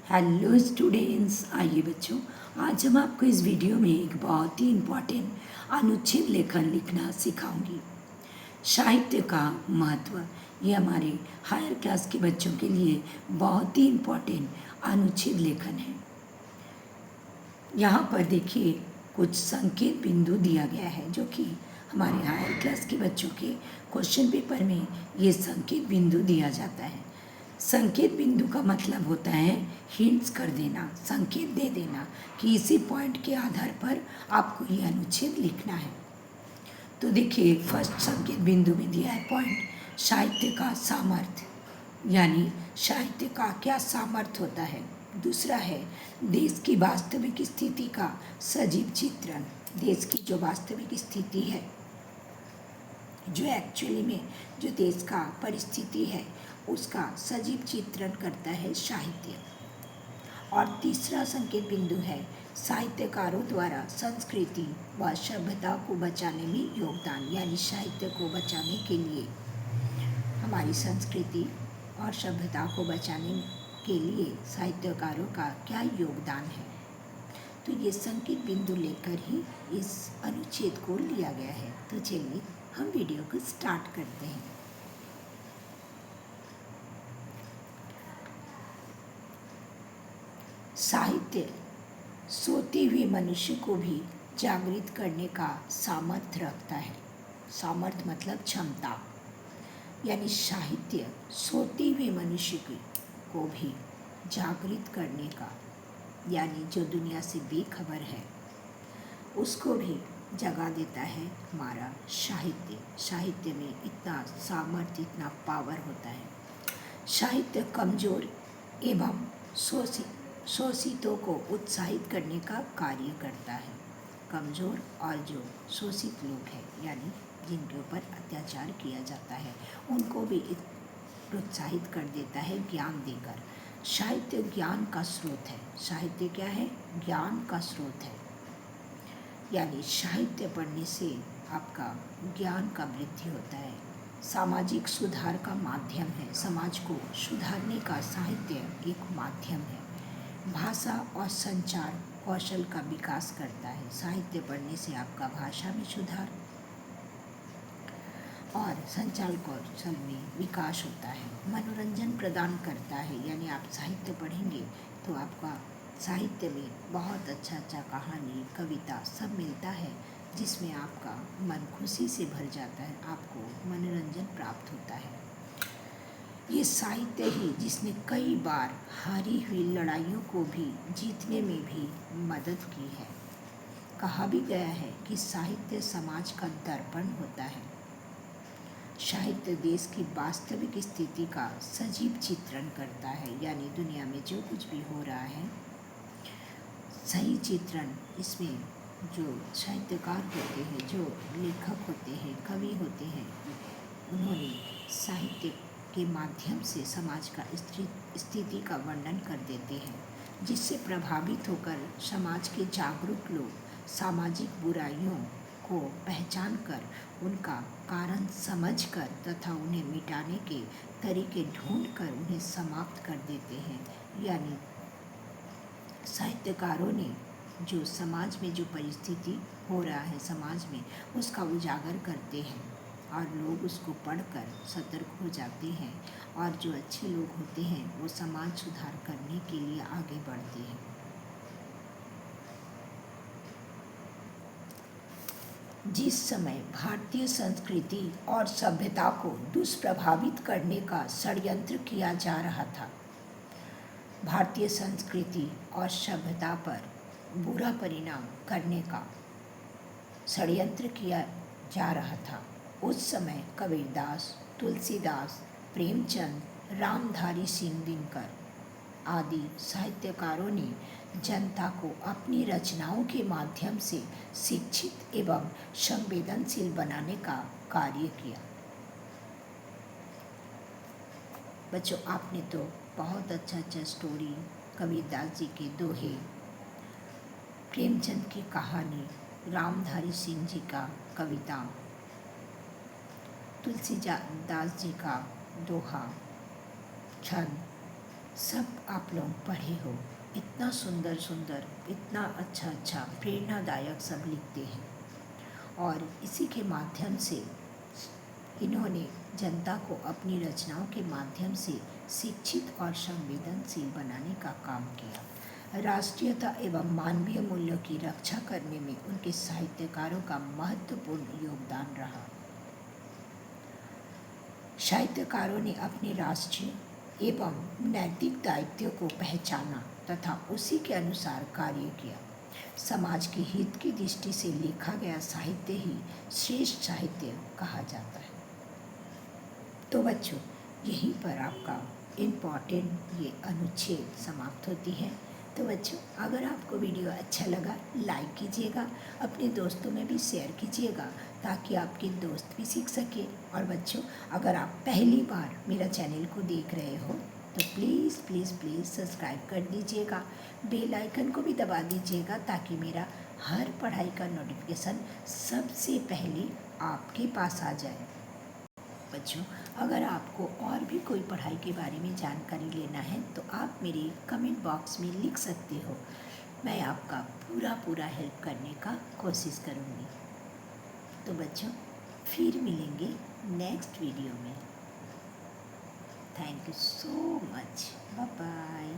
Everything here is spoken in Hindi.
हेलो स्टूडेंट्स, आइए बच्चों, आज हम आपको इस वीडियो में एक बहुत ही इम्पॉर्टेंट अनुच्छेद लेखन लिखना सिखाऊंगी। साहित्य का महत्व, ये हमारे हायर क्लास के बच्चों के लिए बहुत ही इम्पॉर्टेंट अनुच्छेद लेखन है। यहाँ पर देखिए कुछ संकेत बिंदु दिया गया है जो कि हमारे हायर क्लास के बच्चों के क्वेश्चन पेपर में ये संकेत बिंदु दिया जाता है। संकेत बिंदु का मतलब होता है हिंट्स कर देना, संकेत दे देना कि इसी पॉइंट के आधार पर आपको ये अनुच्छेद लिखना है। तो देखिए फर्स्ट संकेत बिंदु में दिया है पॉइंट साहित्य का सामर्थ्य, यानी साहित्य का क्या सामर्थ्य होता है। दूसरा है देश की वास्तविक स्थिति का सजीव चित्रण, देश की जो वास्तविक स्थिति है, जो एक्चुअली में जो देश का परिस्थिति है उसका सजीव चित्रण करता है साहित्य। और तीसरा संकेत बिंदु है साहित्यकारों द्वारा संस्कृति व सभ्यता को बचाने में योगदान, यानी साहित्य को बचाने के लिए, हमारी संस्कृति और सभ्यता को बचाने के लिए साहित्यकारों का क्या योगदान है। तो ये संकेत बिंदु लेकर ही इस अनुच्छेद को लिया गया है। तो चलिए हम वीडियो को स्टार्ट करते हैं। साहित्य सोते हुए मनुष्य को भी जागृत करने का सामर्थ्य रखता है। सामर्थ्य मतलब क्षमता, यानी साहित्य सोते हुए मनुष्य को भी जागृत करने का, यानी जो दुनिया से बेखबर है उसको भी जगा देता है हमारा साहित्य। साहित्य में इतना सामर्थ्य, इतना पावर होता है। साहित्य कमज़ोर एवं शोषितों को उत्साहित करने का कार्य करता है। कमज़ोर और जो शोषित लोग हैं, यानी जिनके ऊपर अत्याचार किया जाता है, उनको भी प्रोत्साहित कर देता है ज्ञान देकर। साहित्य ज्ञान का स्रोत है। साहित्य क्या है? ज्ञान का स्रोत है, यानी साहित्य पढ़ने से आपका ज्ञान का वृद्धि होता है। सामाजिक सुधार का माध्यम है। समाज को सुधारने का साहित्य एक माध्यम है। भाषा और संचार कौशल का विकास करता है। साहित्य पढ़ने से आपका भाषा में सुधार और संचार कौशल में विकास होता है। मनोरंजन प्रदान करता है, यानी आप साहित्य पढ़ेंगे तो आपका साहित्य में बहुत अच्छा कहानी, कविता सब मिलता है, जिसमें आपका मन खुशी से भर जाता है, आपको मनोरंजन प्राप्त होता है। ये साहित्य ही जिसने कई बार हारी हुई लड़ाइयों को भी जीतने में भी मदद की है। कहा भी गया है कि साहित्य समाज का दर्पण होता है। साहित्य देश की वास्तविक स्थिति का सजीव चित्रण करता है, यानी दुनिया में जो कुछ भी हो रहा है सही चित्रण, इसमें जो साहित्यकार होते हैं, जो लेखक होते हैं, कवि होते हैं, उन्होंने साहित्य के माध्यम से समाज का स्थिति का वर्णन कर देते हैं, जिससे प्रभावित होकर समाज के जागरूक लोग सामाजिक बुराइयों को पहचान कर उनका कारण समझकर तथा उन्हें मिटाने के तरीके ढूंढकर उन्हें समाप्त कर देते हैं। यानी साहित्यकारों ने जो समाज में जो परिस्थिति हो रहा है समाज में, उसका उजागर करते हैं और लोग उसको पढ़कर सतर्क हो जाते हैं, और जो अच्छे लोग होते हैं वो समाज सुधार करने के लिए आगे बढ़ते हैं। जिस समय भारतीय संस्कृति और सभ्यता को दुष्प्रभावित करने का षड्यंत्र किया जा रहा था, भारतीय संस्कृति और सभ्यता पर बुरा परिणाम करने का षड्यंत्र किया जा रहा था, उस समय कबीरदास, तुलसीदास, प्रेमचंद, रामधारी सिंह दिनकर आदि साहित्यकारों ने जनता को अपनी रचनाओं के माध्यम से शिक्षित एवं संवेदनशील बनाने का कार्य किया। बच्चों, आपने तो बहुत अच्छा स्टोरी, कबीरदास जी के दोहे, प्रेमचंद की कहानी, रामधारी सिंह जी का कविता, तुलसीदास जी का दोहा, छंद, सब आप लोग पढ़े हो, इतना सुंदर सुंदर, इतना अच्छा अच्छा प्रेरणादायक सब लिखते हैं और इसी के माध्यम से इन्होंने जनता को अपनी रचनाओं के माध्यम से शिक्षित और संवेदनशील बनाने का काम किया। राष्ट्रीयता एवं मानवीय मूल्यों की रक्षा करने में उनके साहित्यकारों का महत्वपूर्ण योगदान रहा। साहित्यकारों ने अपने राष्ट्रीय एवं नैतिक दायित्व को पहचाना तथा उसी के अनुसार कार्य किया। समाज के हित की दृष्टि से लिखा गया साहित्य ही श्रेष्ठ साहित्य कहा जाता है। तो बच्चों, यहीं पर आपका इम्पॉर्टेंट ये अनुच्छेद समाप्त होती है। तो बच्चों, अगर आपको वीडियो अच्छा लगा लाइक कीजिएगा, अपने दोस्तों में भी शेयर कीजिएगा ताकि आपके दोस्त भी सीख सके। और बच्चों, अगर आप पहली बार मेरा चैनल को देख रहे हो तो प्लीज़ प्लीज़ प्लीज़ सब्सक्राइब कर दीजिएगा, बेल आइकन को भी दबा दीजिएगा ताकि मेरा हर पढ़ाई का नोटिफिकेशन सबसे पहले आपके पास आ जाए। बच्चों, अगर आपको और भी कोई पढ़ाई के बारे में जानकारी लेना है तो आप मेरे कमेंट बॉक्स में लिख सकते हो, मैं आपका पूरा हेल्प करने का कोशिश करूँगी। तो बच्चों, फिर मिलेंगे नेक्स्ट वीडियो में। Thank you so much, bye bye.